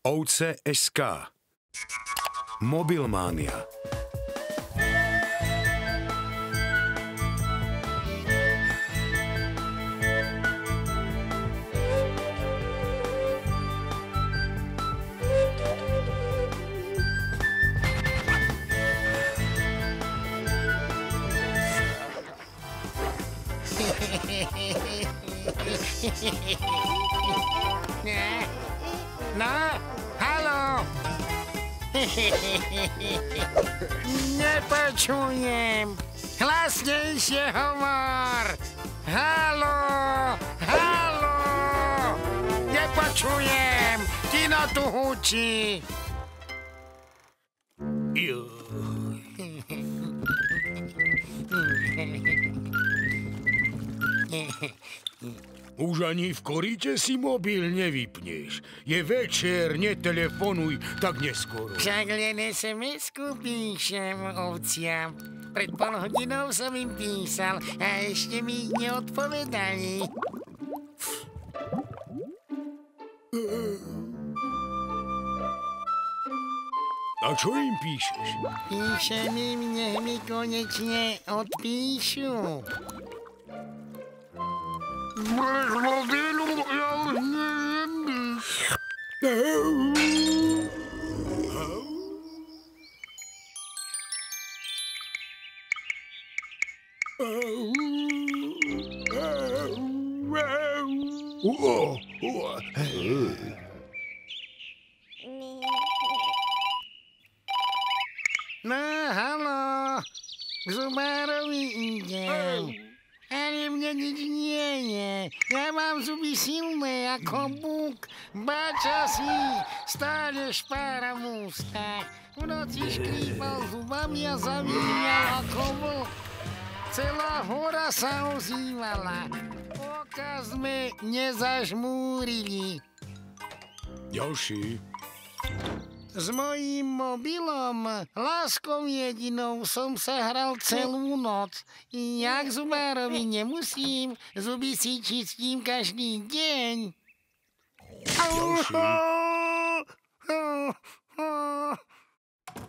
Ovce.sk Mobilmánia. No, halo. Nepočujem. Hlasnejšie hovor. Halo, halo. Nepočujem. Kino tu hučí. Už ani v koríte si mobil nevypneš. Je večer, netelefonuj tak neskoro. Však len SMS-ku píšem ovciam. Pred pol hodinou som im písal a ešte mi neodpovedali. A čo im píšeš? Píšem im, nech mi konečne odpíšu. Bez mobilu ja už neviem. No, halo, k zubárovi idem. Ale mne nič nie je. Ja mám zuby silné ako buk. Bača si, stále špára v ústach. V noci škrípal zubami a zavíjal ako vlk. Celá hora sa ozývala. Oka sme nezažmúrili. Ďalší. S mojím mobilom, láskou jedinou som sa hral celú noc. Ja k zubárovi nemusím, zuby si čistím každý deň.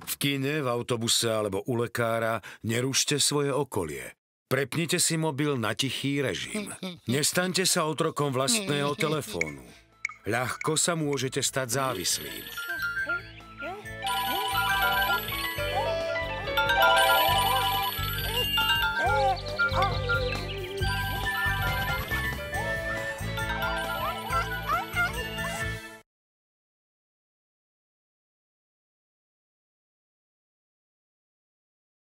V kine, v autobuse alebo u lekára nerušte svoje okolie. Prepnite si mobil na tichý režim. Nestaňte sa otrokom vlastného telefónu. Ľahko sa môžete stať závislým.